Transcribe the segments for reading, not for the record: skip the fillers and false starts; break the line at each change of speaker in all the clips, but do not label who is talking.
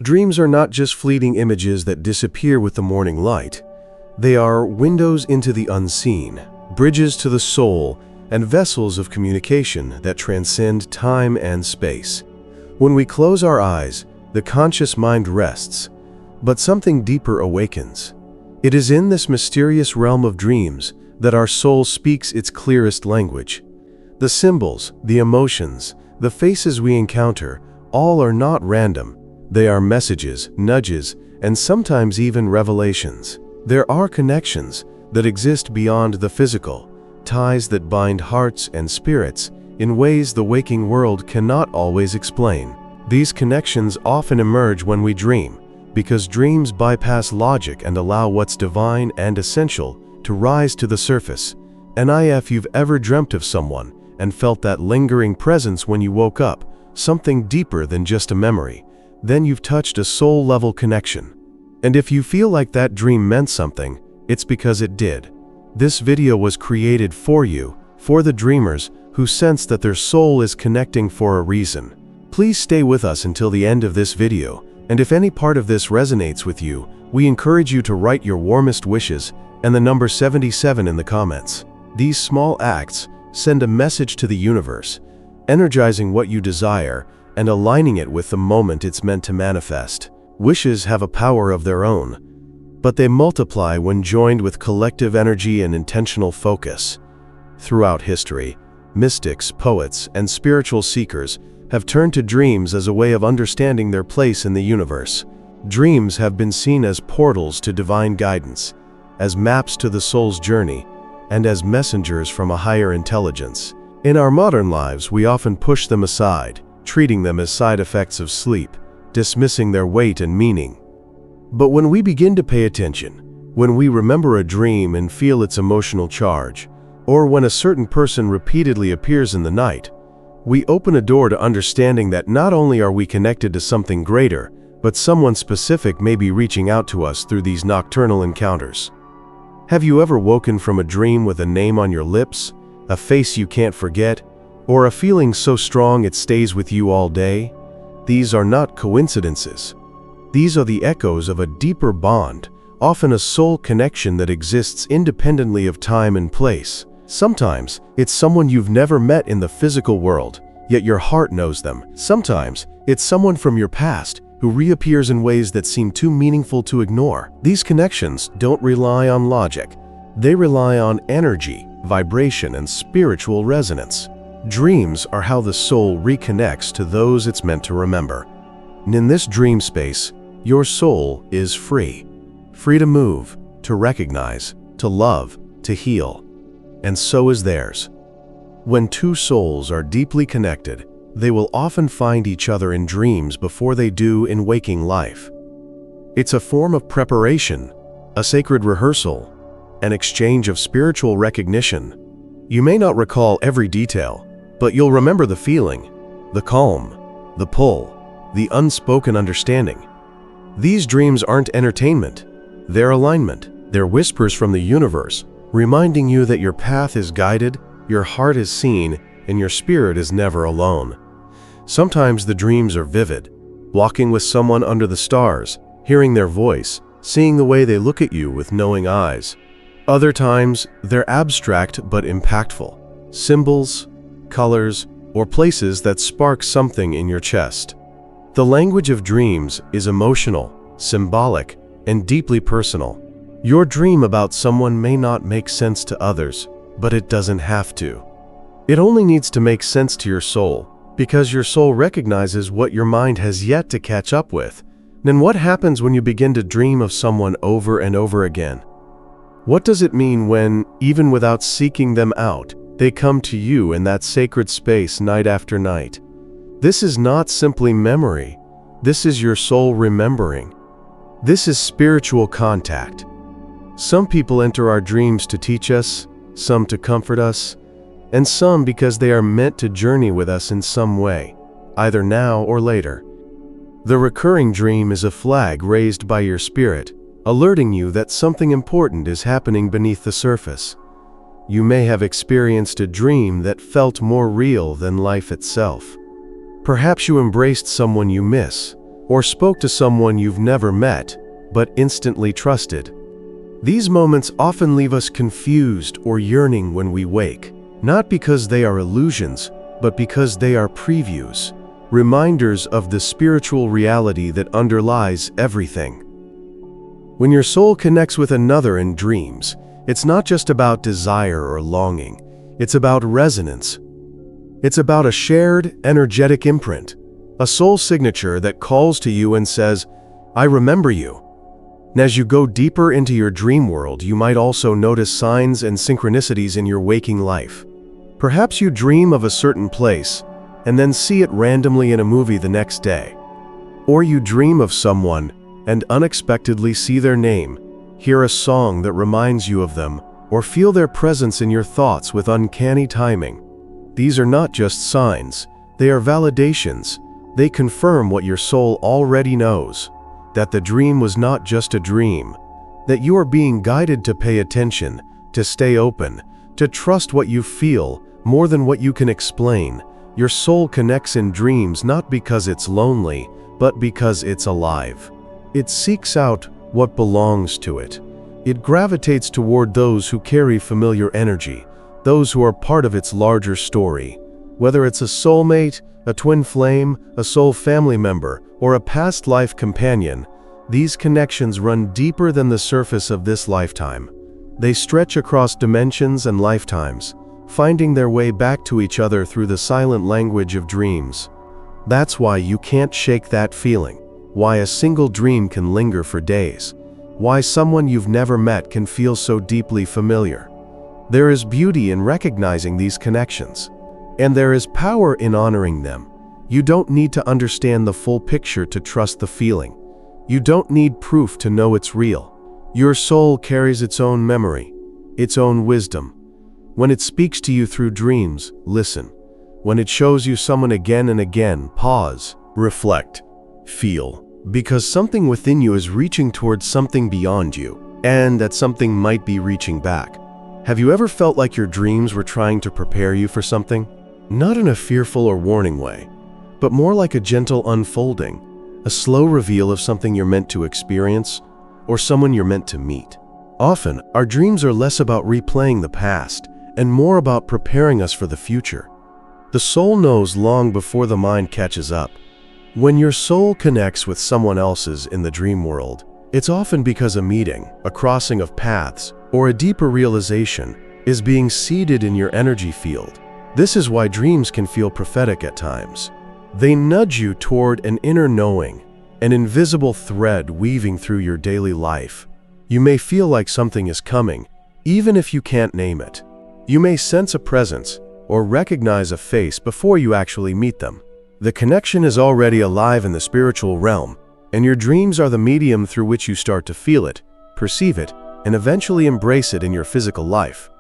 Dreams are not just fleeting images that disappear with the morning light. They are windows into the unseen, bridges to the soul, and vessels of communication that transcend time and space. When we close our eyes, the conscious mind rests, but something deeper awakens. It is in this mysterious realm of dreams that our soul speaks its clearest language. The symbols, the emotions, the faces we encounter, all are not random. They are messages, nudges, and sometimes even revelations. There are connections that exist beyond the physical, ties that bind hearts and spirits in ways the waking world cannot always explain. These connections often emerge when we dream, because dreams bypass logic and allow what's divine and essential to rise to the surface. And if you've ever dreamt of someone and felt that lingering presence when you woke up, something deeper than just a memory, then you've touched a soul-level connection. And if you feel like that dream meant something, it's because it did. This video was created for you, for the dreamers who sense that their soul is connecting for a reason. Please stay with us until the end of this video, and if any part of this resonates with you, we encourage you to write your warmest wishes and the number 77 in the comments. These small acts send a message to the universe, energizing what you desire and aligning it with the moment it's meant to manifest. Wishes have a power of their own, but they multiply when joined with collective energy and intentional focus. Throughout history, mystics, poets, and spiritual seekers have turned to dreams as a way of understanding their place in the universe. Dreams have been seen as portals to divine guidance, as maps to the soul's journey, and as messengers from a higher intelligence. In our modern lives, we often push them aside, treating them as side effects of sleep, dismissing their weight and meaning. But when we begin to pay attention, when we remember a dream and feel its emotional charge, or when a certain person repeatedly appears in the night, we open a door to understanding that not only are we connected to something greater, but someone specific may be reaching out to us through these nocturnal encounters. Have you ever woken from a dream with a name on your lips, a face you can't forget, or a feeling so strong it stays with you all day? These are not coincidences. These are the echoes of a deeper bond, often a soul connection that exists independently of time and place. Sometimes, it's someone you've never met in the physical world, yet your heart knows them. Sometimes, it's someone from your past who reappears in ways that seem too meaningful to ignore. These connections don't rely on logic. They rely on energy, vibration, and spiritual resonance. Dreams are how the soul reconnects to those it's meant to remember. And in this dream space, your soul is free. Free to move, to recognize, to love, to heal. And so is theirs. When two souls are deeply connected, they will often find each other in dreams before they do in waking life. It's a form of preparation, a sacred rehearsal, an exchange of spiritual recognition. You may not recall every detail, but you'll remember the feeling, the calm, the pull, the unspoken understanding. These dreams aren't entertainment, they're alignment. They're whispers from the universe, reminding you that your path is guided, your heart is seen, and your spirit is never alone. Sometimes the dreams are vivid, walking with someone under the stars, hearing their voice, seeing the way they look at you with knowing eyes. Other times, they're abstract but impactful, symbols, colors, or places that spark something in your chest. The language of dreams is emotional, symbolic, and deeply personal. Your dream about someone may not make sense to others, but it doesn't have to. It only needs to make sense to your soul, because your soul recognizes what your mind has yet to catch up with. Then what happens when you begin to dream of someone over and over again? What does it mean when, even without seeking them out, they come to you in that sacred space night after night? This is not simply memory. This is your soul remembering. This is spiritual contact. Some people enter our dreams to teach us, some to comfort us, and some because they are meant to journey with us in some way, either now or later. The recurring dream is a flag raised by your spirit, alerting you that something important is happening beneath the surface. You may have experienced a dream that felt more real than life itself. Perhaps you embraced someone you miss, or spoke to someone you've never met, but instantly trusted. These moments often leave us confused or yearning when we wake, not because they are illusions, but because they are previews, reminders of the spiritual reality that underlies everything. When your soul connects with another in dreams, it's not just about desire or longing, it's about resonance. It's about a shared, energetic imprint, a soul signature that calls to you and says, "I remember you." And as you go deeper into your dream world, you might also notice signs and synchronicities in your waking life. Perhaps you dream of a certain place, and then see it randomly in a movie the next day. Or you dream of someone, and unexpectedly see their name, hear a song that reminds you of them, or feel their presence in your thoughts with uncanny timing. These are not just signs, they are validations. They confirm what your soul already knows, that the dream was not just a dream, that you are being guided to pay attention, to stay open, to trust what you feel more than what you can explain. Your soul connects in dreams not because it's lonely, but because it's alive. It seeks out what belongs to it. It gravitates toward those who carry familiar energy, those who are part of its larger story. Whether it's a soulmate, a twin flame, a soul family member, or a past life companion, these connections run deeper than the surface of this lifetime. They stretch across dimensions and lifetimes, finding their way back to each other through the silent language of dreams. That's why you can't shake that feeling, why a single dream can linger for days, why someone you've never met can feel so deeply familiar. There is beauty in recognizing these connections, and there is power in honoring them. You don't need to understand the full picture to trust the feeling. You don't need proof to know it's real. Your soul carries its own memory, its own wisdom. When it speaks to you through dreams, listen. When it shows you someone again and again, pause, reflect, feel, because something within you is reaching towards something beyond you, and that something might be reaching back. Have you ever felt like your dreams were trying to prepare you for something? Not in a fearful or warning way, but more like a gentle unfolding, a slow reveal of something you're meant to experience, or someone you're meant to meet. Often, our dreams are less about replaying the past, and more about preparing us for the future. The soul knows long before the mind catches up. When your soul connects with someone else's in the dream world, it's often because a meeting, a crossing of paths, or a deeper realization is being seeded in your energy field. This is why dreams can feel prophetic at times. They nudge you toward an inner knowing, an invisible thread weaving through your daily life. You may feel like something is coming, even if you can't name it. You may sense a presence or recognize a face before you actually meet them. The connection is already alive in the spiritual realm, and your dreams are the medium through which you start to feel it, perceive it, and eventually embrace it in your physical life.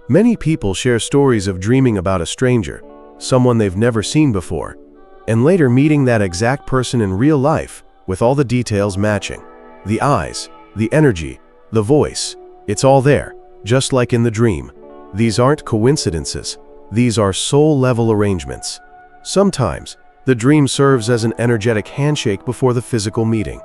Many people share stories of dreaming about a stranger, someone they've never seen before, and later meeting that exact person in real life with all the details matching. The eyes, the energy, the voice, it's all there, just like in the dream. These aren't coincidences, these are soul-level arrangements. Sometimes, the dream serves as an energetic handshake before the physical meeting.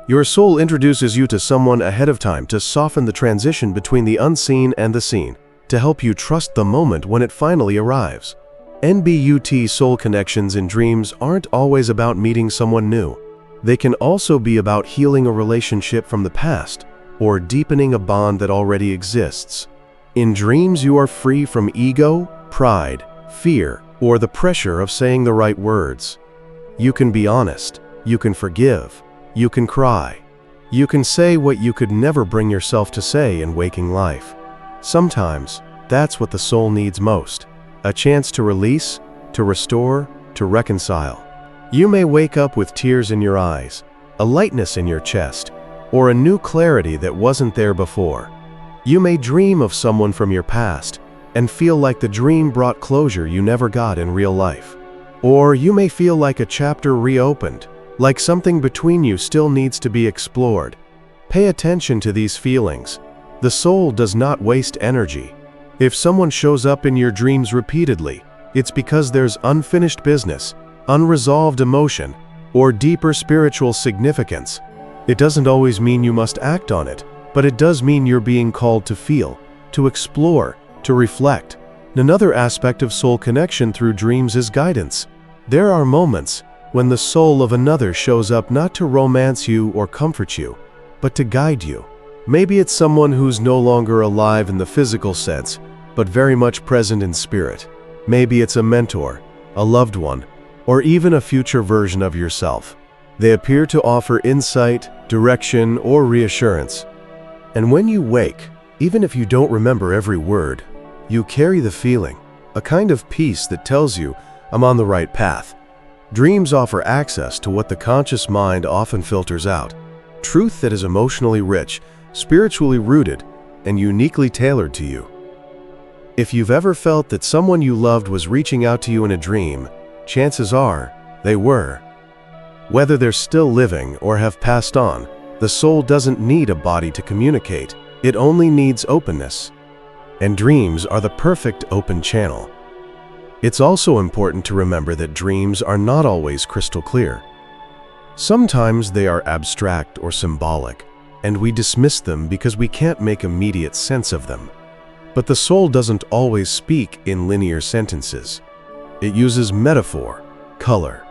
Your soul introduces you to someone ahead of time to soften the transition between the unseen and the seen, to help you trust the moment when it finally arrives. NBUT soul connections in dreams aren't always about meeting someone new. They can also be about healing a relationship from the past, or deepening a bond that already exists. In dreams, you are free from ego, pride, fear, or the pressure of saying the right words. You can be honest, you can forgive, you can cry. You can say what you could never bring yourself to say in waking life. Sometimes, that's what the soul needs most, a chance to release, to restore, to reconcile. You may wake up with tears in your eyes, a lightness in your chest, or a new clarity that wasn't there before. You may dream of someone from your past and feel like the dream brought closure you never got in real life. Or you may feel like a chapter reopened, like something between you still needs to be explored. Pay attention to these feelings. The soul does not waste energy. If someone shows up in your dreams repeatedly, it's because there's unfinished business, unresolved emotion, or deeper spiritual significance. It doesn't always mean you must act on it, but it does mean you're being called to feel, to explore, to reflect. Another aspect of soul connection through dreams is guidance. There are moments when the soul of another shows up not to romance you or comfort you, but to guide you. Maybe it's someone who's no longer alive in the physical sense, but very much present in spirit. Maybe it's a mentor, a loved one, or even a future version of yourself. They appear to offer insight, direction, or reassurance. And when you wake, even if you don't remember every word, you carry the feeling, a kind of peace that tells you, I'm on the right path. Dreams offer access to what the conscious mind often filters out. Truth that is emotionally rich, spiritually rooted, and uniquely tailored to you. If you've ever felt that someone you loved was reaching out to you in a dream, chances are they were. Whether they're still living or have passed on, the soul doesn't need a body to communicate. It only needs openness. And dreams are the perfect open channel. It's also important to remember that dreams are not always crystal clear. Sometimes they are abstract or symbolic, and we dismiss them because we can't make immediate sense of them. But the soul doesn't always speak in linear sentences. It uses metaphor, color,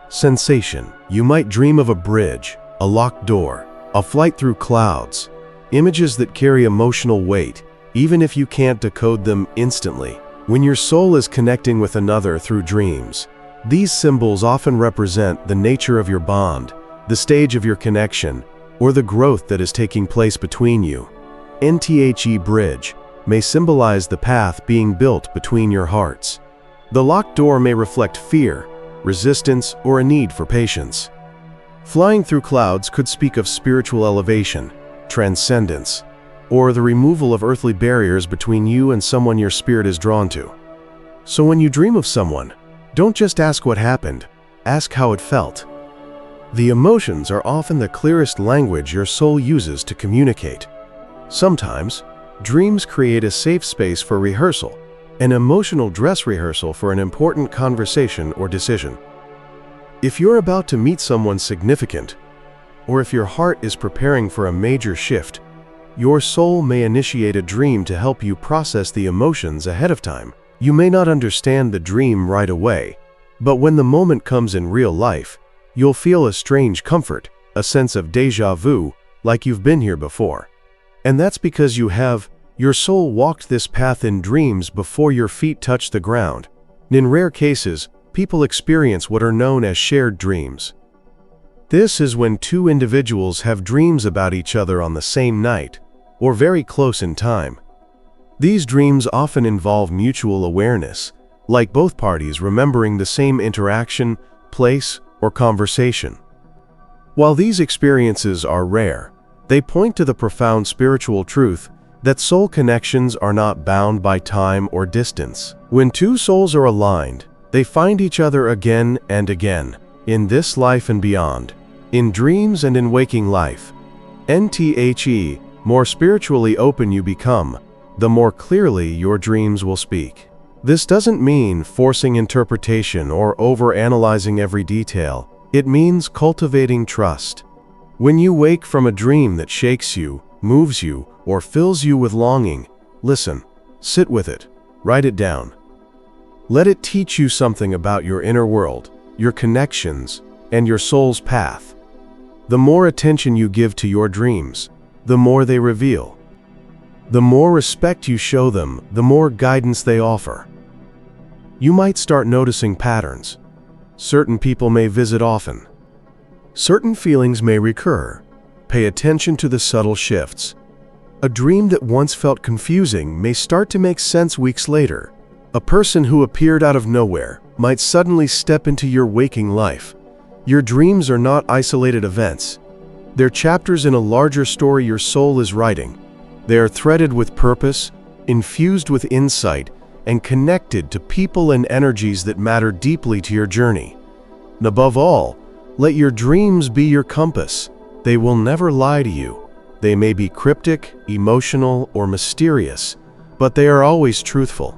sensation. You might dream of a bridge, a locked door, a flight through clouds, images that carry emotional weight, even if you can't decode them instantly. When your soul is connecting with another through dreams, these symbols often represent the nature of your bond, the stage of your connection, or the growth that is taking place between you. The bridge may symbolize the path being built between your hearts. The locked door may reflect fear, resistance, or a need for patience. Flying through clouds could speak of spiritual elevation, transcendence, or the removal of earthly barriers between you and someone your spirit is drawn to. So when you dream of someone, don't just ask what happened, ask how it felt. The emotions are often the clearest language your soul uses to communicate. Sometimes, dreams create a safe space for rehearsal, an emotional dress rehearsal for an important conversation or decision. If you're about to meet someone significant, or if your heart is preparing for a major shift, your soul may initiate a dream to help you process the emotions ahead of time. You may not understand the dream right away, but when the moment comes in real life, you'll feel a strange comfort, a sense of déjà vu, like you've been here before. And that's because your soul walked this path in dreams before your feet touched the ground. In rare cases, people experience what are known as shared dreams. This is when two individuals have dreams about each other on the same night, or very close in time. These dreams often involve mutual awareness, like both parties remembering the same interaction, place, or conversation. While these experiences are rare, they point to the profound spiritual truth that soul connections are not bound by time or distance. When two souls are aligned, they find each other again and again, in this life and beyond, in dreams and in waking life. The more spiritually open you become, the more clearly your dreams will speak. This doesn't mean forcing interpretation or overanalyzing every detail. It means cultivating trust. When you wake from a dream that shakes you, moves you, or fills you with longing, listen, sit with it, write it down. Let it teach you something about your inner world, your connections, and your soul's path. The more attention you give to your dreams, the more they reveal. The more respect you show them, the more guidance they offer. You might start noticing patterns. Certain people may visit often. Certain feelings may recur. Pay attention to the subtle shifts. A dream that once felt confusing may start to make sense weeks later. A person who appeared out of nowhere might suddenly step into your waking life. Your dreams are not isolated events. They're chapters in a larger story your soul is writing. They are threaded with purpose, infused with insight, and connected to people and energies that matter deeply to your journey. And above all, let your dreams be your compass. They will never lie to you. They may be cryptic, emotional, or mysterious, but they are always truthful.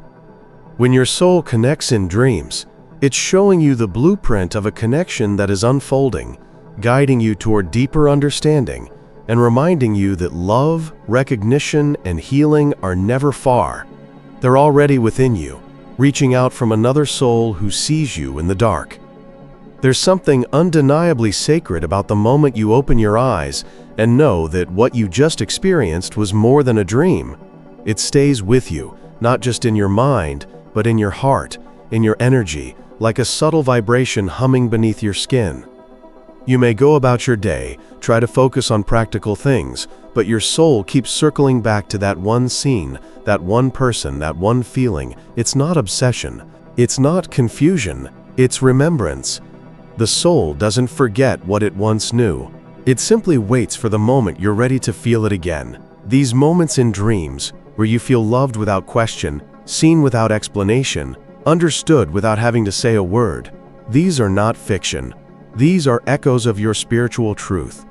When your soul connects in dreams, It's showing you the blueprint of a connection that is unfolding, guiding you toward deeper understanding, and reminding you that love, recognition, and healing are never far. They're already within you, reaching out from another soul who sees you in the dark. There's something undeniably sacred about the moment you open your eyes and know that what you just experienced was more than a dream. It stays with you, not just in your mind, but in your heart, in your energy, like a subtle vibration humming beneath your skin. You may go about your day, try to focus on practical things, but your soul keeps circling back to that one scene, that one person, that one feeling. It's not obsession. It's not confusion. It's remembrance. The soul doesn't forget what it once knew. It simply waits for the moment you're ready to feel it again. These moments in dreams, where you feel loved without question, seen without explanation, understood without having to say a word, these are not fiction. These are echoes of your spiritual truth.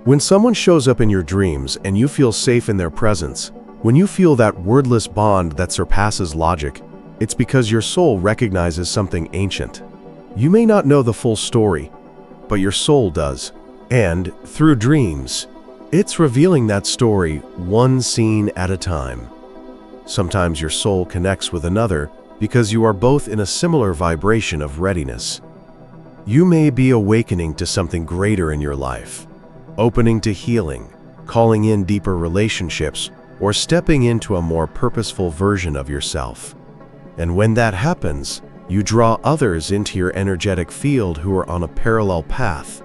When someone shows up in your dreams and you feel safe in their presence, when you feel that wordless bond that surpasses logic, it's because your soul recognizes something ancient. You may not know the full story, but your soul does. And through dreams, it's revealing that story one scene at a time. Sometimes your soul connects with another because you are both in a similar vibration of readiness. You may be awakening to something greater in your life, opening to healing, calling in deeper relationships, or stepping into a more purposeful version of yourself. And when that happens, you draw others into your energetic field who are on a parallel path.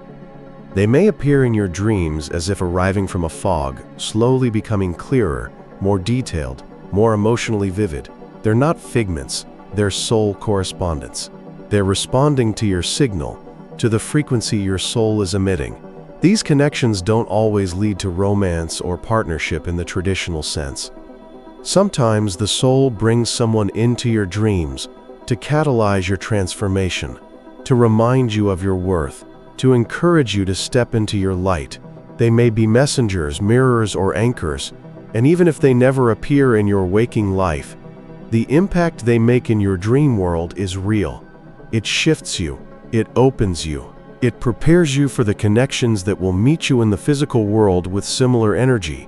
They may appear in your dreams as if arriving from a fog, slowly becoming clearer, more detailed, more emotionally vivid. They're not figments, they're soul correspondents. They're responding to your signal, to the frequency your soul is emitting. These connections don't always lead to romance or partnership in the traditional sense. Sometimes the soul brings someone into your dreams to catalyze your transformation, to remind you of your worth, to encourage you to step into your light. They may be messengers, mirrors, or anchors, and even if they never appear in your waking life, the impact they make in your dream world is real. It shifts you, it opens you, it prepares you for the connections that will meet you in the physical world with similar energy.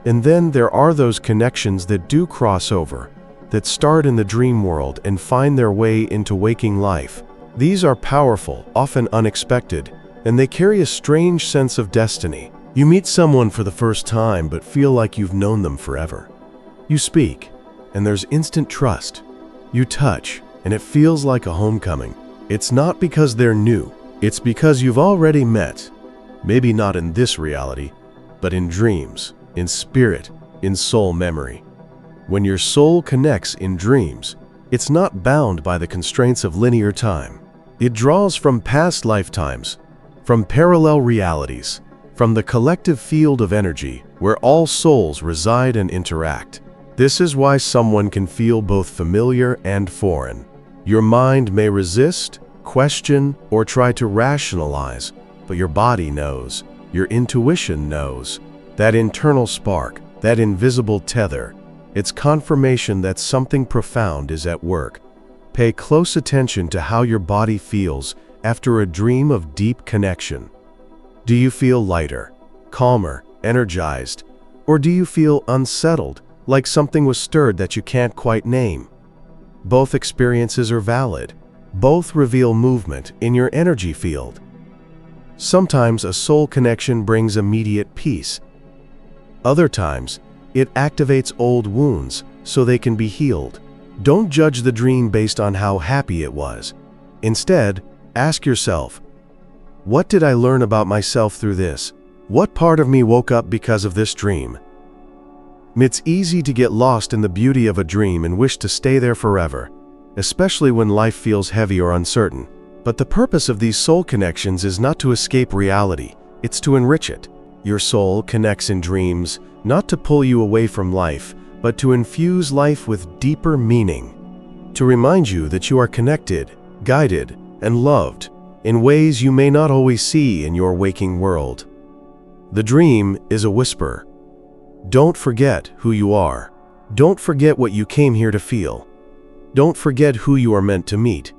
And then there are those connections that do cross over, that start in the dream world and find their way into waking life. These are powerful, often unexpected, and they carry a strange sense of destiny. You meet someone for the first time but feel like you've known them forever. You speak, and there's instant trust. You touch, and it feels like a homecoming. It's not because they're new, it's because you've already met. Maybe not in this reality, but in dreams, in spirit, in soul memory. When your soul connects in dreams, it's not bound by the constraints of linear time. It draws from past lifetimes, from parallel realities, from the collective field of energy where all souls reside and interact. This is why someone can feel both familiar and foreign. Your mind may resist, question, or try to rationalize, but your body knows, your intuition knows. That internal spark, that invisible tether, it's confirmation that something profound is at work. Pay close attention to how your body feels after a dream of deep connection. Do you feel lighter, calmer, energized, or do you feel unsettled, like something was stirred that you can't quite name? Both experiences are valid. Both reveal movement in your energy field. Sometimes a soul connection brings immediate peace. Other times, it activates old wounds so they can be healed. Don't judge the dream based on how happy it was. Instead, ask yourself, what did I learn about myself through this? What part of me woke up because of this dream? It's easy to get lost in the beauty of a dream and wish to stay there forever, especially when life feels heavy or uncertain. But the purpose of these soul connections is not to escape reality, it's to enrich it. Your soul connects in dreams, not to pull you away from life, but to infuse life with deeper meaning, to remind you that you are connected, guided, and loved in ways you may not always see in your waking world. The dream is a whisper. Don't forget who you are. Don't forget what you came here to feel. Don't forget who you are meant to meet.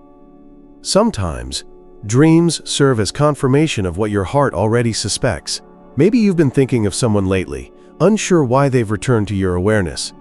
Sometimes, dreams serve as confirmation of what your heart already suspects. Maybe you've been thinking of someone lately, unsure why they've returned to your awareness.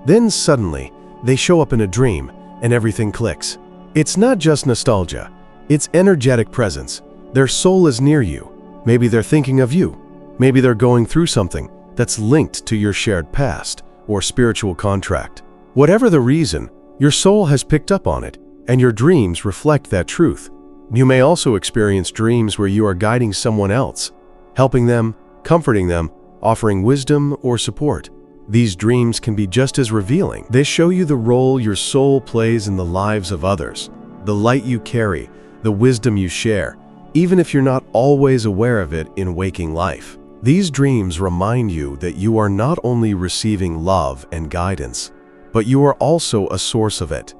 Then suddenly, they show up in a dream, and everything clicks. It's not just nostalgia, it's energetic presence. Their soul is near you. Maybe they're thinking of you. Maybe they're going through something that's linked to your shared past or spiritual contract. Whatever the reason, your soul has picked up on it, and your dreams reflect that truth. You may also experience dreams where you are guiding someone else, helping them, comforting them, offering wisdom or support. These dreams can be just as revealing. They show you the role your soul plays in the lives of others, the light you carry, the wisdom you share, even if you're not always aware of it in waking life. These dreams remind you that you are not only receiving love and guidance, but you are also a source of it.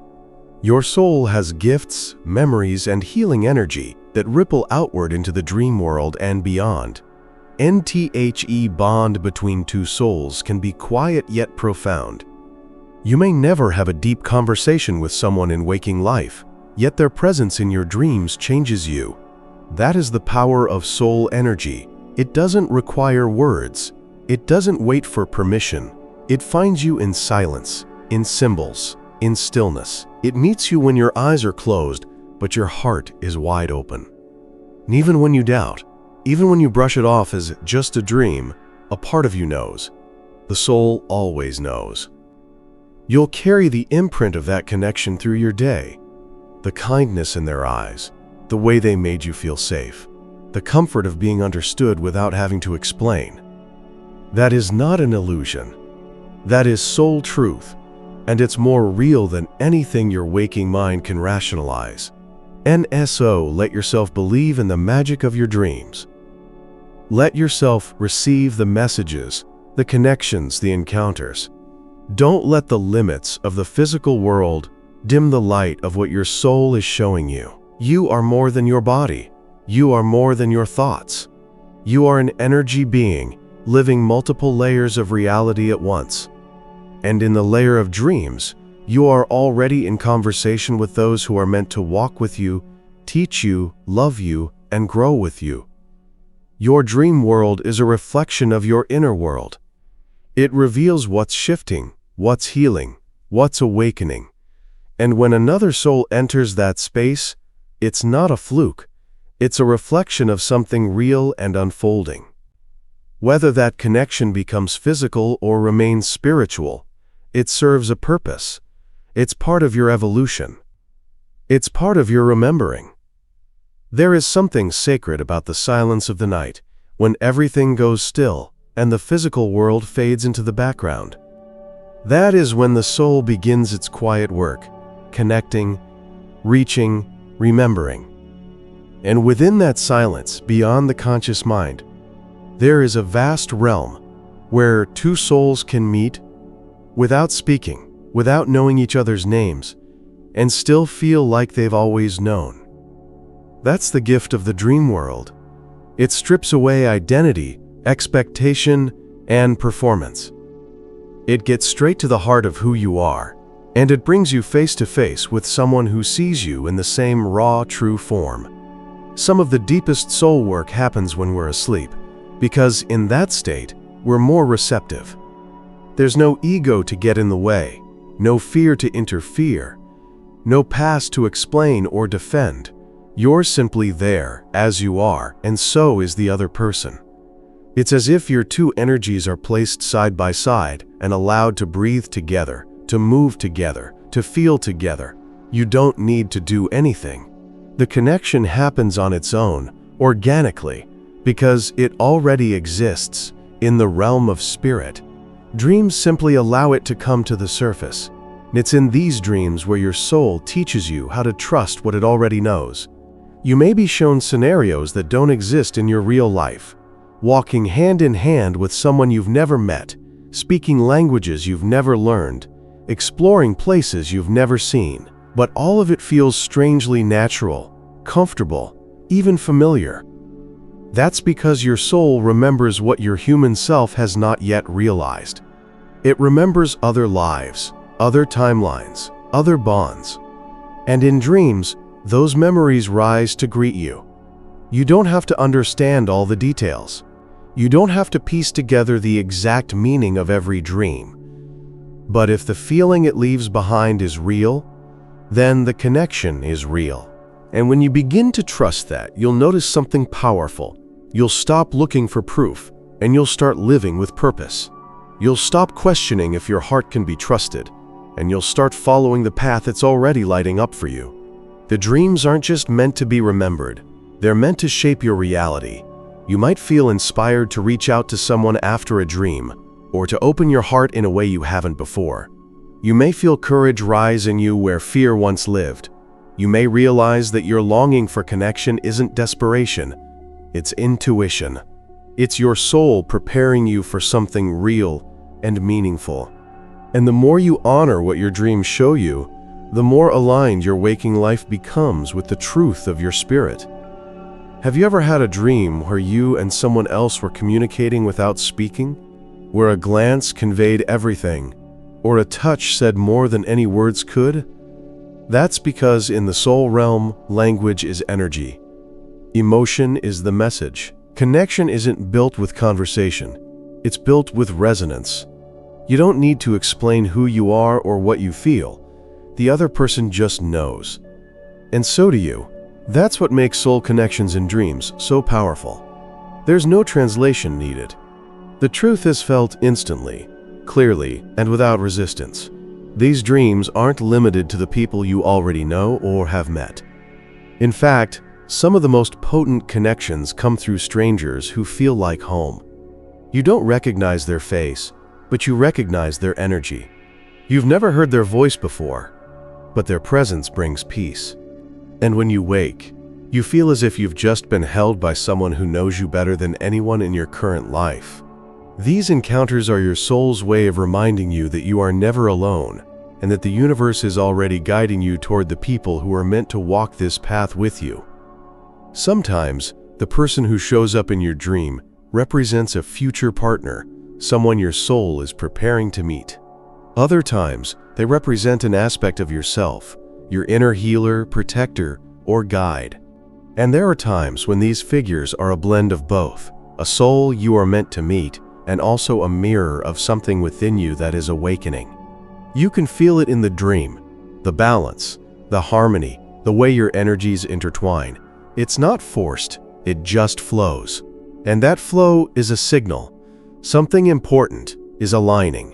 Your soul has gifts, memories, and healing energy that ripple outward into the dream world and beyond. The bond between two souls can be quiet yet profound. You may never have a deep conversation with someone in waking life, yet their presence in your dreams changes you. That is the power of soul energy. It doesn't require words. It doesn't wait for permission. It finds you in silence, in symbols, in stillness. It meets you when your eyes are closed, but your heart is wide open. And even when you doubt, even when you brush it off as just a dream, a part of you knows. The soul always knows. You'll carry the imprint of that connection through your day. The kindness in their eyes, the way they made you feel safe, the comfort of being understood without having to explain. That is not an illusion. That is soul truth, and it's more real than anything your waking mind can rationalize. NSO, let yourself believe in the magic of your dreams. Let yourself receive the messages, the connections, the encounters. Don't let the limits of the physical world dim the light of what your soul is showing you. You are more than your body. You are more than your thoughts. You are an energy being, living multiple layers of reality at once. And in the layer of dreams, you are already in conversation with those who are meant to walk with you, teach you, love you, and grow with you. Your dream world is a reflection of your inner world. It reveals what's shifting, what's healing, what's awakening. And when another soul enters that space, it's not a fluke. It's a reflection of something real and unfolding. Whether that connection becomes physical or remains spiritual, it serves a purpose. It's part of your evolution. It's part of your remembering. There is something sacred about the silence of the night, when everything goes still and the physical world fades into the background. That is when the soul begins its quiet work, connecting, reaching, remembering. And within that silence, beyond the conscious mind, there is a vast realm where two souls can meet without speaking, without knowing each other's names, and still feel like they've always known. That's the gift of the dream world. It strips away identity, expectation, and performance. It gets straight to the heart of who you are, and it brings you face to face with someone who sees you in the same raw, true form. Some of the deepest soul work happens when we're asleep, because in that state, we're more receptive. There's no ego to get in the way, no fear to interfere, no past to explain or defend. You're simply there, as you are, and so is the other person. It's as if your two energies are placed side by side and allowed to breathe together, to move together, to feel together. You don't need to do anything. The connection happens on its own, organically, because it already exists in the realm of spirit. Dreams simply allow it to come to the surface. It's in these dreams where your soul teaches you how to trust what it already knows. You may be shown scenarios that don't exist in your real life, walking hand in hand with someone you've never met, speaking languages you've never learned, exploring places you've never seen. But all of it feels strangely natural, comfortable, even familiar. That's because your soul remembers what your human self has not yet realized. It remembers other lives, other timelines, other bonds. And in dreams, those memories rise to greet you. You don't have to understand all the details. You don't have to piece together the exact meaning of every dream. But if the feeling it leaves behind is real, then the connection is real. And when you begin to trust that, you'll notice something powerful. You'll stop looking for proof, and you'll start living with purpose. You'll stop questioning if your heart can be trusted, and you'll start following the path that's already lighting up for you. The dreams aren't just meant to be remembered. They're meant to shape your reality. You might feel inspired to reach out to someone after a dream, or to open your heart in a way you haven't before. You may feel courage rise in you where fear once lived. You may realize that your longing for connection isn't desperation, it's intuition. It's your soul preparing you for something real and meaningful. And the more you honor what your dreams show you, the more aligned your waking life becomes with the truth of your spirit. Have you ever had a dream where you and someone else were communicating without speaking? Where a glance conveyed everything, or a touch said more than any words could? That's because in the soul realm, language is energy. Emotion is the message. Connection isn't built with conversation. It's built with resonance. You don't need to explain who you are or what you feel. The other person just knows. And so do you. That's what makes soul connections in dreams so powerful. There's no translation needed. The truth is felt instantly, clearly, and without resistance. These dreams aren't limited to the people you already know or have met. In fact, some of the most potent connections come through strangers who feel like home. You don't recognize their face, but you recognize their energy. You've never heard their voice before, but their presence brings peace. And when you wake, you feel as if you've just been held by someone who knows you better than anyone in your current life. These encounters are your soul's way of reminding you that you are never alone, and that the universe is already guiding you toward the people who are meant to walk this path with you. Sometimes, the person who shows up in your dream represents a future partner, someone your soul is preparing to meet. Other times, they represent an aspect of yourself, your inner healer, protector, or guide. And there are times when these figures are a blend of both, a soul you are meant to meet, and also a mirror of something within you that is awakening. You can feel it in the dream, the balance, the harmony, the way your energies intertwine. It's not forced, it just flows. And that flow is a signal. Something important is aligning.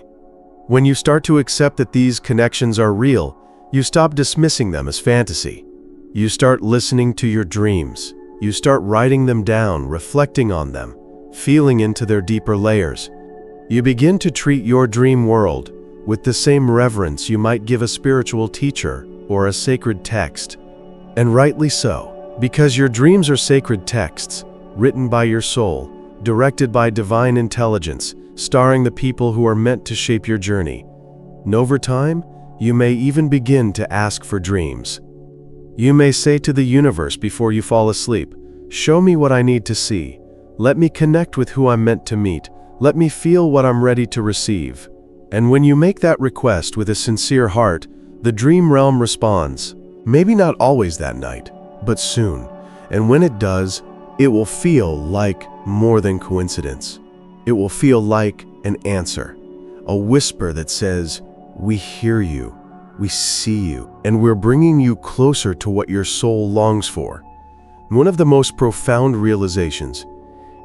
When you start to accept that these connections are real, you stop dismissing them as fantasy. You start listening to your dreams. You start writing them down, reflecting on them, feeling into their deeper layers. You begin to treat your dream world with the same reverence you might give a spiritual teacher or a sacred text. And rightly so, because your dreams are sacred texts, written by your soul, directed by divine intelligence, starring the people who are meant to shape your journey. And over time, you may even begin to ask for dreams. You may say to the universe before you fall asleep, "Show me what I need to see. Let me connect with who I'm meant to meet. Let me feel what I'm ready to receive." And when you make that request with a sincere heart, the dream realm responds. Maybe not always that night, but soon. And when it does, it will feel like more than coincidence. It will feel like an answer, a whisper that says, "We hear you, we see you, and we're bringing you closer to what your soul longs for." One of the most profound realizations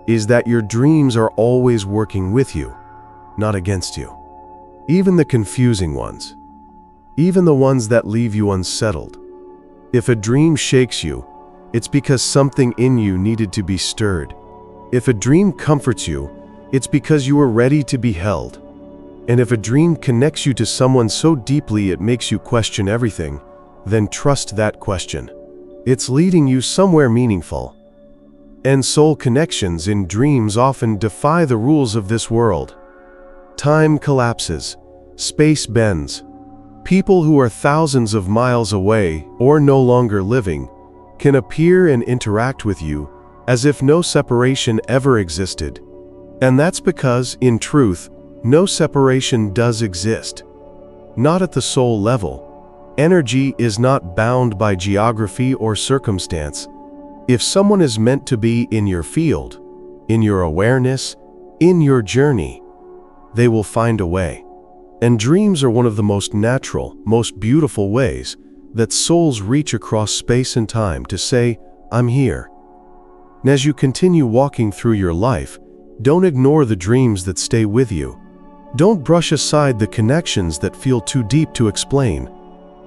is that your dreams are always working with you, not against you. Even the confusing ones, even the ones that leave you unsettled. If a dream shakes you, it's because something in you needed to be stirred. If a dream comforts you, it's because you are ready to be held. And if a dream connects you to someone so deeply it makes you question everything, then trust that question. It's leading you somewhere meaningful. And soul connections in dreams often defy the rules of this world. Time collapses, space bends. People who are thousands of miles away or no longer living can appear and interact with you as if no separation ever existed. And that's because, in truth, no separation does exist. Not at the soul level, Energy is not bound by geography or circumstance. If someone is meant to be in your field, in your awareness, in your journey, they will find a way. And dreams are one of the most natural, most beautiful ways that souls reach across space and time to say, I'm here. And as you continue walking through your life, don't ignore the dreams that stay with you. Don't brush aside the connections that feel too deep to explain.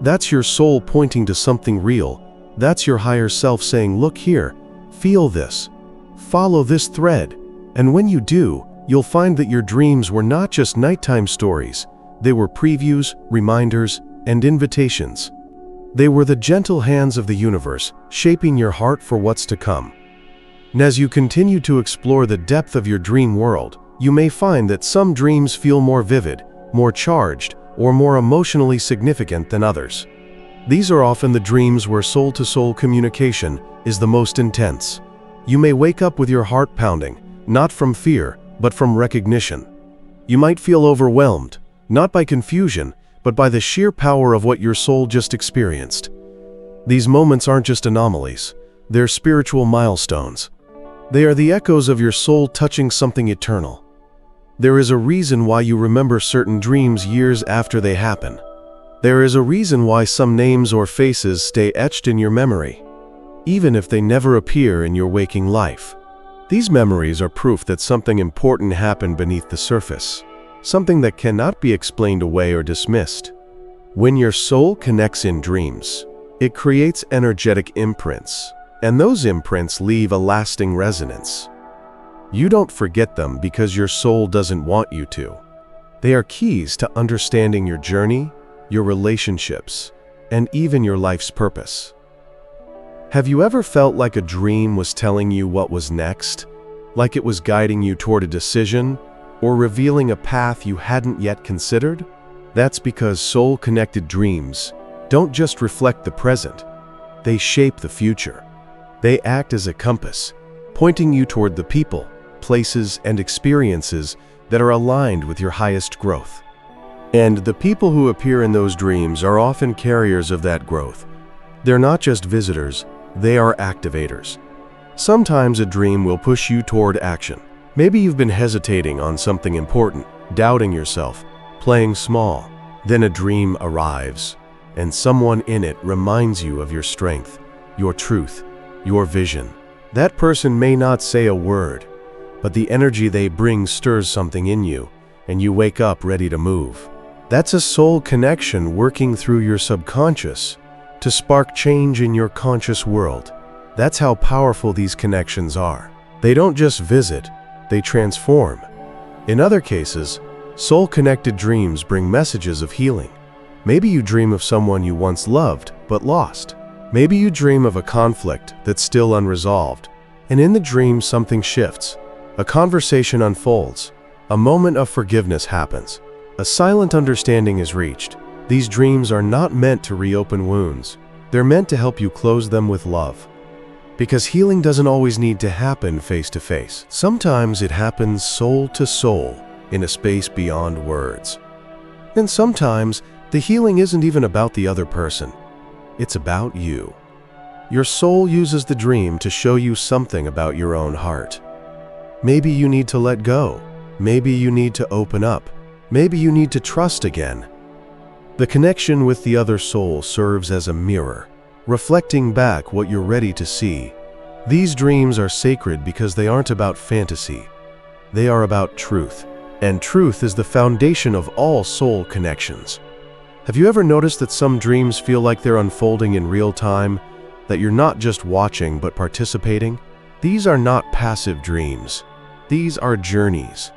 That's your soul pointing to something real. That's your higher self saying, look here, feel this, follow this thread. And when you do, you'll find that your dreams were not just nighttime stories. They were previews, reminders, and invitations. They were the gentle hands of the universe, shaping your heart for what's to come. And as you continue to explore the depth of your dream world, you may find that some dreams feel more vivid, more charged, or more emotionally significant than others. These are often the dreams where soul-to-soul communication is the most intense. You may wake up with your heart pounding, not from fear, but from recognition. You might feel overwhelmed, not by confusion, but by the sheer power of what your soul just experienced. These moments aren't just anomalies, they're spiritual milestones. They are the echoes of your soul touching something eternal. There is a reason why you remember certain dreams years after they happen. There is a reason why some names or faces stay etched in your memory, even if they never appear in your waking life. These memories are proof that something important happened beneath the surface, something that cannot be explained away or dismissed. When your soul connects in dreams, it creates energetic imprints, and those imprints leave a lasting resonance. You don't forget them because your soul doesn't want you to. They are keys to understanding your journey, your relationships, and even your life's purpose. Have you ever felt like a dream was telling you what was next? Like it was guiding you toward a decision, or revealing a path you hadn't yet considered? That's because soul-connected dreams don't just reflect the present, they shape the future. They act as a compass, pointing you toward the people, places, and experiences that are aligned with your highest growth. And the people who appear in those dreams are often carriers of that growth. They're not just visitors, they are activators. Sometimes a dream will push you toward action. Maybe you've been hesitating on something important, doubting yourself, playing small. Then a dream arrives, and someone in it reminds you of your strength, your truth, your vision. That person may not say a word, but the energy they bring stirs something in you, and you wake up ready to move. That's a soul connection working through your subconscious to spark change in your conscious world. That's how powerful these connections are. They don't just visit, they transform. In other cases, soul-connected dreams bring messages of healing. Maybe you dream of someone you once loved but lost. Maybe you dream of a conflict that's still unresolved, and in the dream something shifts. A conversation unfolds, a moment of forgiveness happens, a silent understanding is reached. These dreams are not meant to reopen wounds. They're meant to help you close them with love. Because healing doesn't always need to happen face to face. Sometimes it happens soul to soul, in a space beyond words. And sometimes the healing isn't even about the other person. It's about you. Your soul uses the dream to show you something about your own heart. Maybe you need to let go. Maybe you need to open up. Maybe you need to trust again. The connection with the other soul serves as a mirror, reflecting back what you're ready to see. These dreams are sacred because they aren't about fantasy. They are about truth. And truth is the foundation of all soul connections. Have you ever noticed that some dreams feel like they're unfolding in real time, that you're not just watching but participating? These are not passive dreams. These are journeys.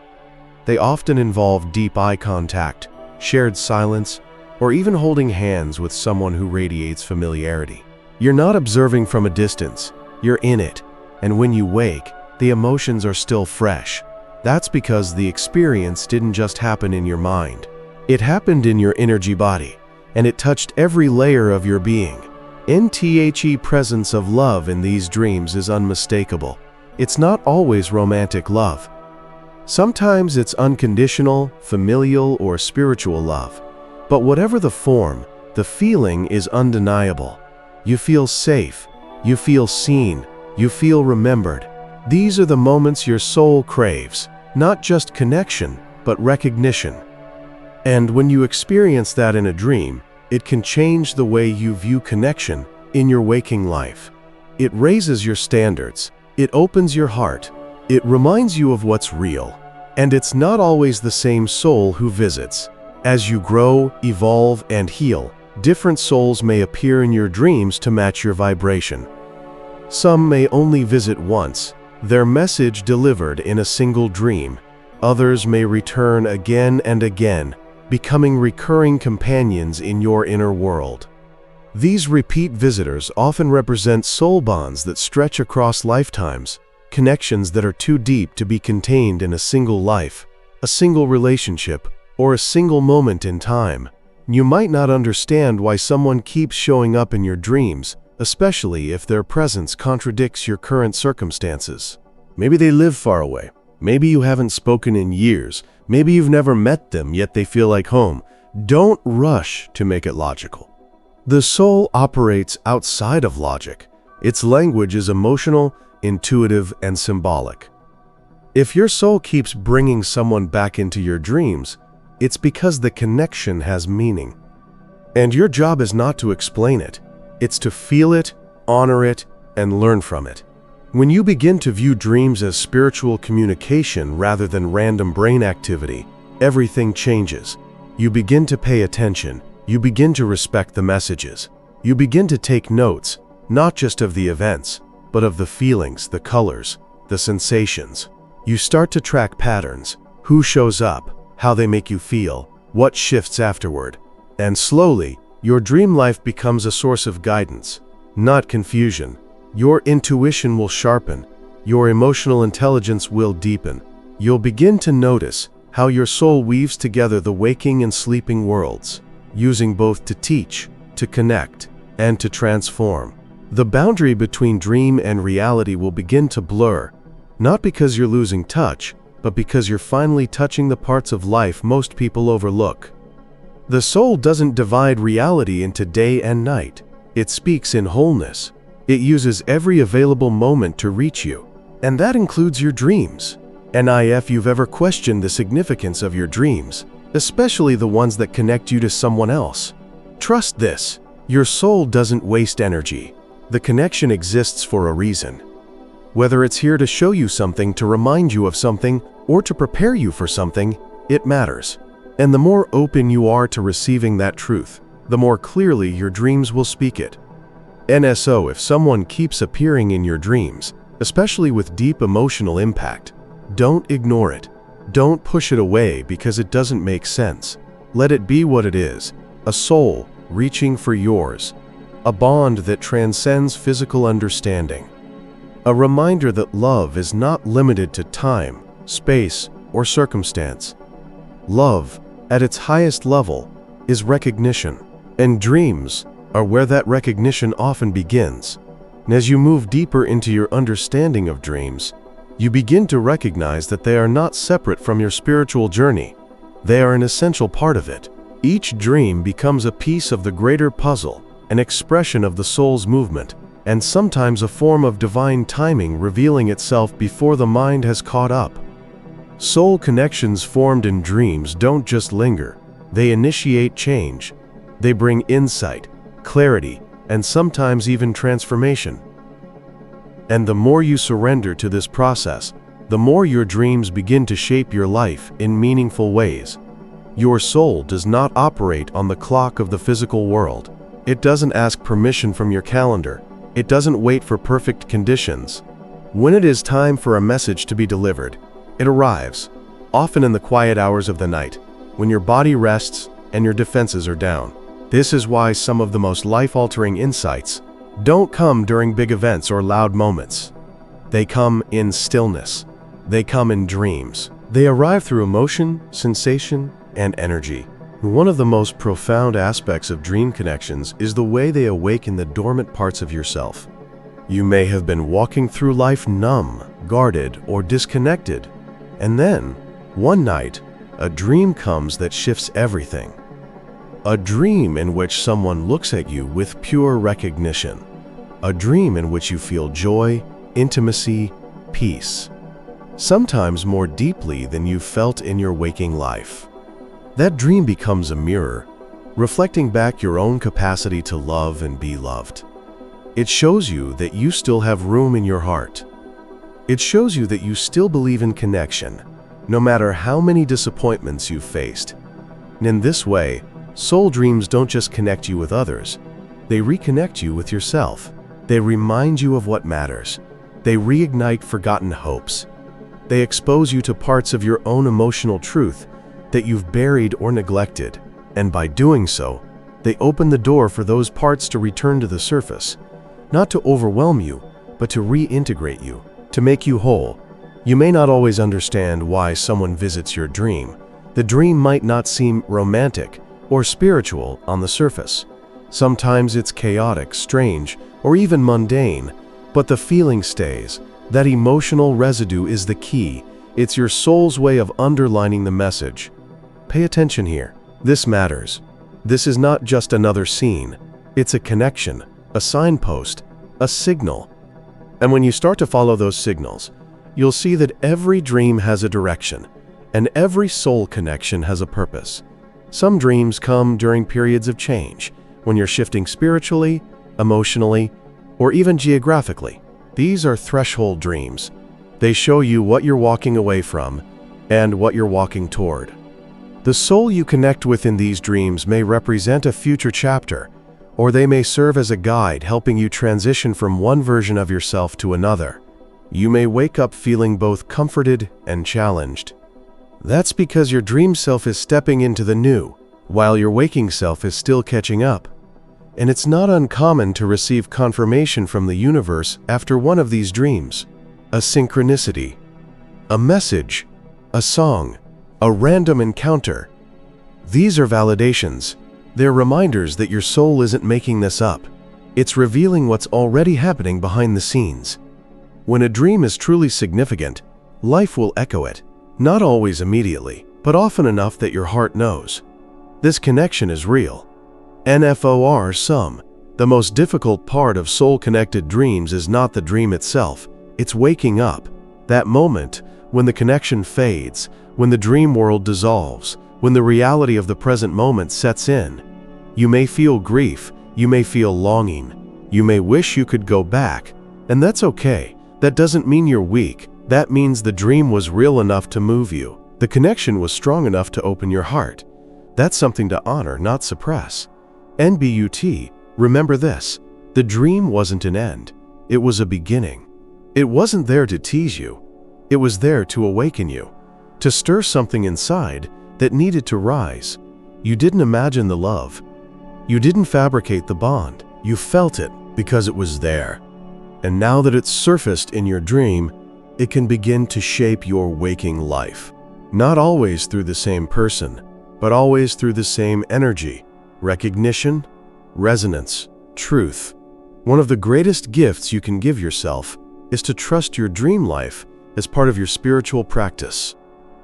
They often involve deep eye contact, shared silence, or even holding hands with someone who radiates familiarity. You're not observing from a distance, you're in it, and when you wake, the emotions are still fresh. That's because the experience didn't just happen in your mind. It happened in your energy body, and it touched every layer of your being. The presence of love in these dreams is unmistakable. It's not always romantic love. Sometimes it's unconditional, familial, or spiritual love. But whatever the form, The feeling is undeniable. You feel safe, you feel seen, you feel remembered. These are the moments your soul craves, not just connection, but recognition. And when you experience that in a dream, it can change the way you view connection in your waking life. It raises your standards, it opens your heart, it reminds you of what's real. And it's not always the same soul who visits. As you grow, evolve, and heal, different souls may appear in your dreams to match your vibration. Some may only visit once, their message delivered in a single dream. Others may return again and again, becoming recurring companions in your inner world. These repeat visitors often represent soul bonds that stretch across lifetimes, connections that are too deep to be contained in a single life, a single relationship, or a single moment in time. You might not understand why someone keeps showing up in your dreams, especially if their presence contradicts your current circumstances. Maybe they live far away. Maybe you haven't spoken in years. Maybe you've never met them, yet they feel like home. Don't rush to make it logical. The soul operates outside of logic. Its language is emotional, intuitive, and symbolic. If your soul keeps bringing someone back into your dreams, it's because the connection has meaning. And your job is not to explain it. It's to feel it, honor it, and learn from it. When you begin to view dreams as spiritual communication rather than random brain activity, everything changes. You begin to pay attention. You begin to respect the messages. You begin to take notes, not just of the events, but of the feelings, the colors, the sensations. You start to track patterns, who shows up, how they make you feel, what shifts afterward. And slowly, your dream life becomes a source of guidance, not confusion. Your intuition will sharpen, your emotional intelligence will deepen. You'll begin to notice how your soul weaves together the waking and sleeping worlds, using both to teach, to connect, and to transform. The boundary between dream and reality will begin to blur, not because you're losing touch, but because you're finally touching the parts of life most people overlook. The soul doesn't divide reality into day and night. It speaks in wholeness. It uses every available moment to reach you, and that includes your dreams. And if you've ever questioned the significance of your dreams, especially the ones that connect you to someone else, trust this: your soul doesn't waste energy. The connection exists for a reason. Whether it's here to show you something, to remind you of something, or to prepare you for something, it matters. And the more open you are to receiving that truth, the more clearly your dreams will speak it. NSO, if someone keeps appearing in your dreams, especially with deep emotional impact, don't ignore it. Don't push it away because it doesn't make sense. Let it be what it is: a soul reaching for yours, a bond that transcends physical understanding. A reminder that love is not limited to time, space, or circumstance. Love, at its highest level, is recognition, and dreams are where that recognition often begins. And as you move deeper into your understanding of dreams, you begin to recognize that they are not separate from your spiritual journey. They are an essential part of it. Each dream becomes a piece of the greater puzzle, an expression of the soul's movement, and sometimes a form of divine timing revealing itself before the mind has caught up. Soul connections formed in dreams don't just linger. They initiate change. They bring insight, clarity, and sometimes even transformation. And the more you surrender to this process, the more your dreams begin to shape your life in meaningful ways. Your soul does not operate on the clock of the physical world. It doesn't ask permission from your calendar. It doesn't wait for perfect conditions. When it is time for a message to be delivered, it arrives, often in the quiet hours of the night, when your body rests and your defenses are down. This is why some of the most life-altering insights don't come during big events or loud moments. They come in stillness. They come in dreams. They arrive through emotion, sensation, and energy. One of the most profound aspects of dream connections is the way they awaken the dormant parts of yourself. You may have been walking through life numb, guarded, or disconnected, and then, one night, a dream comes that shifts everything. A dream in which someone looks at you with pure recognition. A dream in which you feel joy, intimacy, peace. Sometimes more deeply than you've felt in your waking life. That dream becomes a mirror, reflecting back your own capacity to love and be loved. It shows you that you still have room in your heart. It shows you that you still believe in connection, no matter how many disappointments you've faced. And in this way, soul dreams don't just connect you with others, they reconnect you with yourself. They remind you of what matters. They reignite forgotten hopes. They expose you to parts of your own emotional truth that you've buried or neglected. And by doing so, they open the door for those parts to return to the surface, not to overwhelm you, but to reintegrate you, to make you whole. You may not always understand why someone visits your dream. The dream might not seem romantic or spiritual on the surface. Sometimes it's chaotic, strange, or even mundane, but the feeling stays. That emotional residue is the key. It's your soul's way of underlining the message. Pay attention here. This matters. This is not just another scene. It's a connection, a signpost, a signal. And when you start to follow those signals, you'll see that every dream has a direction, and every soul connection has a purpose. Some dreams come during periods of change, when you're shifting spiritually, emotionally, or even geographically. These are threshold dreams. They show you what you're walking away from and what you're walking toward. The soul you connect with in these dreams may represent a future chapter, or they may serve as a guide helping you transition from one version of yourself to another. You may wake up feeling both comforted and challenged. That's because your dream self is stepping into the new, while your waking self is still catching up. And it's not uncommon to receive confirmation from the universe after one of these dreams. A synchronicity, a message, a song, a random encounter. These are validations. They're reminders that your soul isn't making this up. It's revealing what's already happening behind the scenes. When a dream is truly significant, life will echo it. Not always immediately, but often enough that your heart knows. This connection is real. NFOR. The most difficult part of soul-connected dreams is not the dream itself, it's waking up. That moment when the connection fades, when the dream world dissolves, when the reality of the present moment sets in. You may feel grief, you may feel longing, you may wish you could go back, and that's okay. That doesn't mean you're weak. That means the dream was real enough to move you. The connection was strong enough to open your heart. That's something to honor, not suppress. NBUT, remember this, the dream wasn't an end, it was a beginning. It wasn't there to tease you, it was there to awaken you, to stir something inside that needed to rise. You didn't imagine the love, you didn't fabricate the bond, you felt it because it was there. And now that it's surfaced in your dream, it can begin to shape your waking life. Not always through the same person, but always through the same energy. Recognition, resonance, truth. One of the greatest gifts you can give yourself is to trust your dream life as part of your spiritual practice.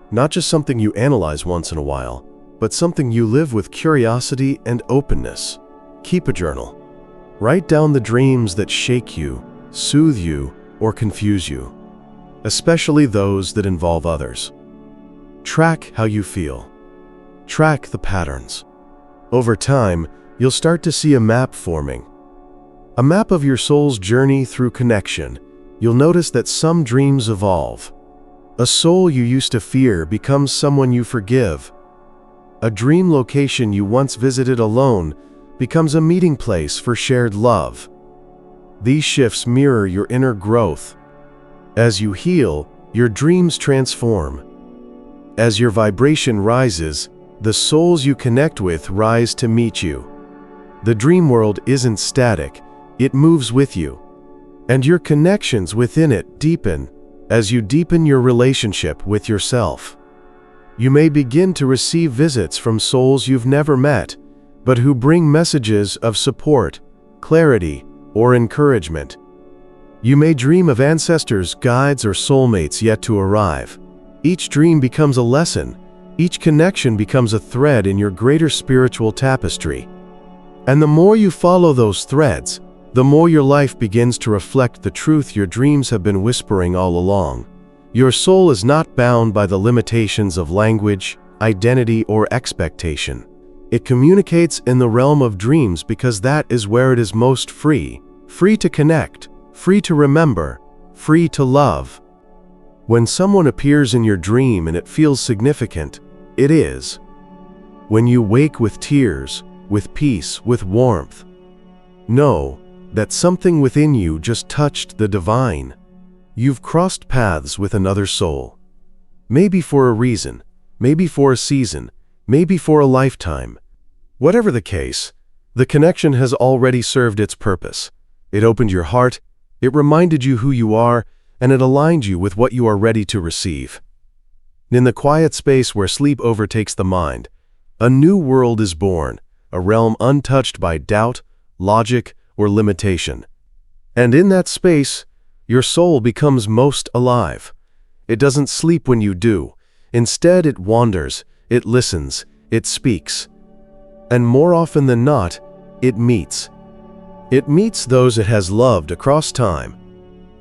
Not just something you analyze once in a while, but something you live with curiosity and openness. Keep a journal. Write down the dreams that shake you, soothe you, or confuse you, especially those that involve others. Track how you feel. Track the patterns. Over time, you'll start to see a map forming. A map of your soul's journey through connection. You'll notice that some dreams evolve. A soul you used to fear becomes someone you forgive. A dream location you once visited alone becomes a meeting place for shared love. These shifts mirror your inner growth. As you heal, your dreams transform. As your vibration rises, the souls you connect with rise to meet you. The dream world isn't static, it moves with you. And your connections within it deepen as you deepen your relationship with yourself. You may begin to receive visits from souls you've never met, but who bring messages of support, clarity, or encouragement. You may dream of ancestors, guides, or soulmates yet to arrive. Each dream becomes a lesson. Each connection becomes a thread in your greater spiritual tapestry. And the more you follow those threads, the more your life begins to reflect the truth your dreams have been whispering all along. Your soul is not bound by the limitations of language, identity, or expectation. It communicates in the realm of dreams because that is where it is most free. Free to connect, free to remember, free to love. When someone appears in your dream and it feels significant, it is. When you wake with tears, with peace, with warmth, know that something within you just touched the divine. You've crossed paths with another soul. Maybe for a reason, maybe for a season, maybe for a lifetime. Whatever the case, the connection has already served its purpose. It opened your heart, it reminded you who you are, and it aligned you with what you are ready to receive. In the quiet space where sleep overtakes the mind, a new world is born, a realm untouched by doubt, logic, or limitation. And in that space, your soul becomes most alive. It doesn't sleep when you do. Instead, it wanders, it listens, it speaks. And more often than not, it meets. It meets those it has loved across time,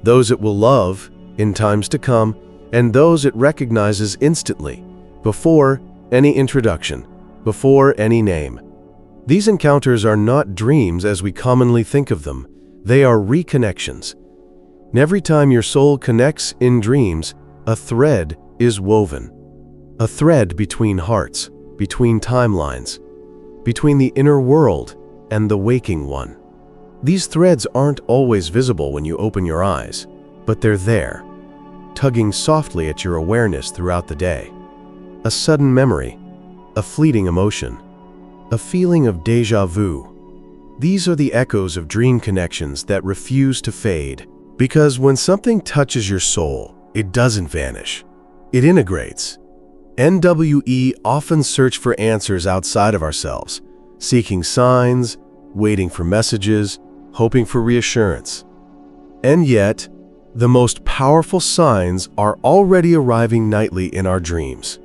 those it will love in times to come, and those it recognizes instantly, before any introduction, before any name. These encounters are not dreams as we commonly think of them. They are reconnections. And every time your soul connects in dreams, a thread is woven. A thread between hearts, between timelines, between the inner world and the waking one. These threads aren't always visible when you open your eyes, but they're there, tugging softly at your awareness throughout the day. A sudden memory, a fleeting emotion, a feeling of déjà vu. These are the echoes of dream connections that refuse to fade. Because when something touches your soul, it doesn't vanish. It integrates. NWE often search for answers outside of ourselves, seeking signs, waiting for messages, hoping for reassurance. And yet, the most powerful signs are already arriving nightly in our dreams.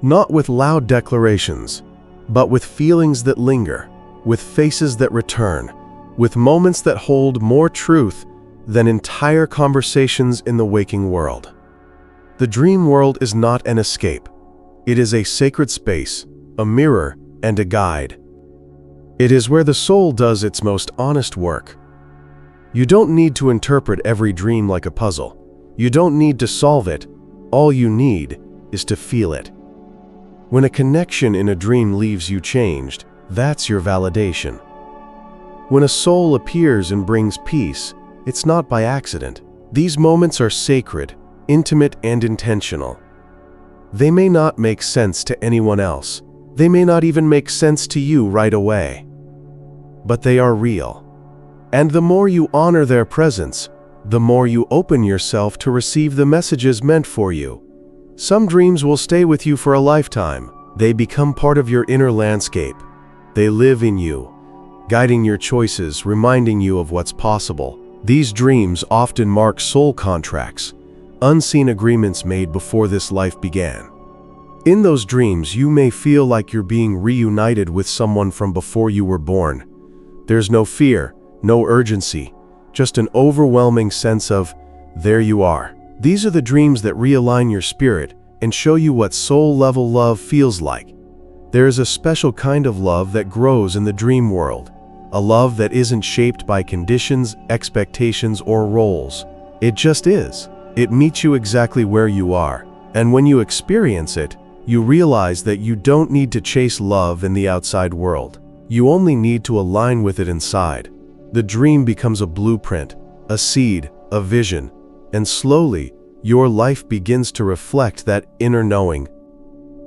Not with loud declarations, but with feelings that linger, with faces that return, with moments that hold more truth than entire conversations in the waking world. The dream world is not an escape. It is a sacred space, a mirror, and a guide. It is where the soul does its most honest work. You don't need to interpret every dream like a puzzle. You don't need to solve it. All you need is to feel it. When a connection in a dream leaves you changed, that's your validation. When a soul appears and brings peace, it's not by accident. These moments are sacred, intimate, and intentional. They may not make sense to anyone else. They may not even make sense to you right away. But they are real. And the more you honor their presence, the more you open yourself to receive the messages meant for you. Some dreams will stay with you for a lifetime. They become part of your inner landscape. They live in you, guiding your choices, reminding you of what's possible. These dreams often mark soul contracts, unseen agreements made before this life began. In those dreams, you may feel like you're being reunited with someone from before you were born. There's no fear, no urgency, just an overwhelming sense of, there you are. These are the dreams that realign your spirit and show you what soul-level love feels like. There is a special kind of love that grows in the dream world. A love that isn't shaped by conditions, expectations, or roles. It just is. It meets you exactly where you are. And when you experience it, you realize that you don't need to chase love in the outside world. You only need to align with it inside. The dream becomes a blueprint, a seed, a vision, and slowly, your life begins to reflect that inner knowing.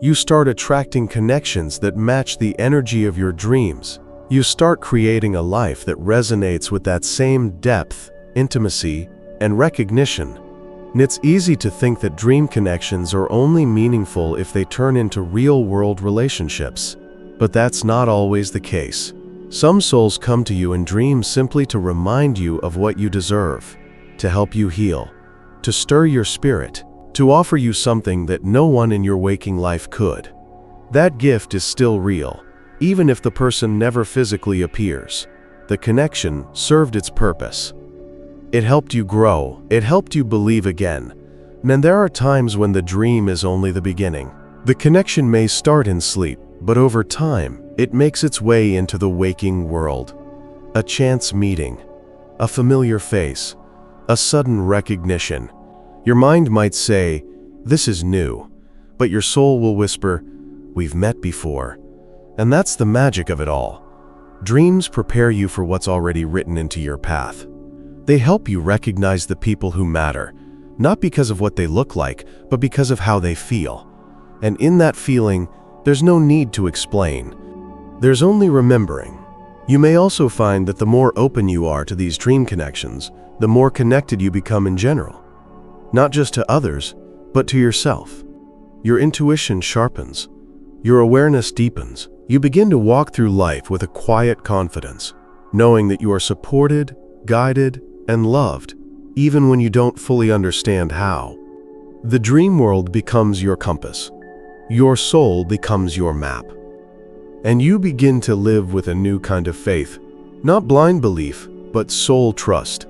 You start attracting connections that match the energy of your dreams. You start creating a life that resonates with that same depth, intimacy, and recognition. And it's easy to think that dream connections are only meaningful if they turn into real-world relationships. But that's not always the case. Some souls come to you in dreams simply to remind you of what you deserve, to help you heal, to stir your spirit. to offer you something that no one in your waking life could. That gift is still real, even if the person never physically appears. The connection served its purpose. It helped you grow, it helped you believe again. And there are times when the dream is only the beginning. The connection may start in sleep, but over time, it makes its way into the waking world. A chance meeting, a familiar face, a sudden recognition. Your mind might say, "This is new," but your soul will whisper, "We've met before." And that's the magic of it all. Dreams prepare you for what's already written into your path. They help you recognize the people who matter, not because of what they look like, but because of how they feel. And in that feeling, there's no need to explain. There's only remembering. You may also find that the more open you are to these dream connections, the more connected you become in general. Not just to others, but to yourself. Your intuition sharpens. Your awareness deepens. You begin to walk through life with a quiet confidence, knowing that you are supported, guided, and loved, even when you don't fully understand how. The dream world becomes your compass. Your soul becomes your map. And you begin to live with a new kind of faith, not blind belief, but soul trust.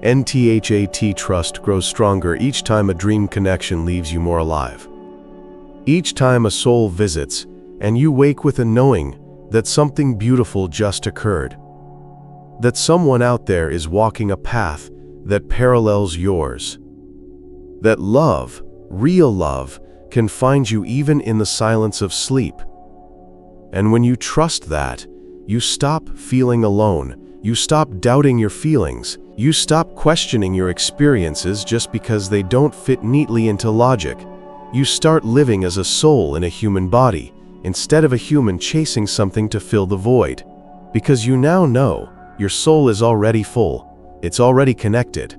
NTHAT trust grows stronger each time a dream connection leaves you more alive. Each time a soul visits, and you wake with a knowing that something beautiful just occurred. That someone out there is walking a path that parallels yours. That love, real love, can find you even in the silence of sleep. And when you trust that, you stop feeling alone. You stop doubting your feelings. You stop questioning your experiences just because they don't fit neatly into logic. You start living as a soul in a human body, instead of a human chasing something to fill the void. Because you now know your soul is already full. It's already connected.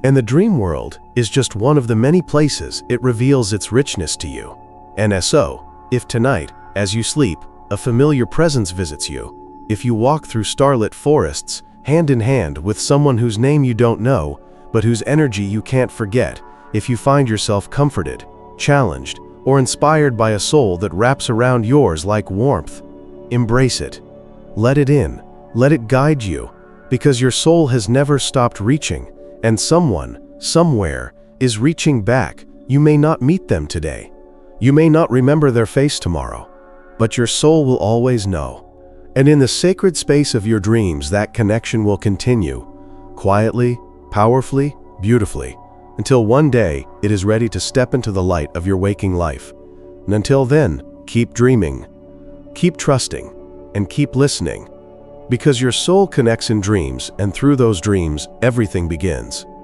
And the dream world is just one of the many places it reveals its richness to you. And so, if tonight, as you sleep, a familiar presence visits you, if you walk through starlit forests, hand in hand with someone whose name you don't know, but whose energy you can't forget, if you find yourself comforted, challenged, or inspired by a soul that wraps around yours like warmth, embrace it. Let it in. Let it guide you, because your soul has never stopped reaching, and someone, somewhere, is reaching back. You may not meet them today. You may not remember their face tomorrow, but your soul will always know. And in the sacred space of your dreams, that connection will continue, quietly, powerfully, beautifully, until one day it is ready to step into the light of your waking life. And until then, keep dreaming, keep trusting, and keep listening, because your soul connects in dreams, and through those dreams, everything begins.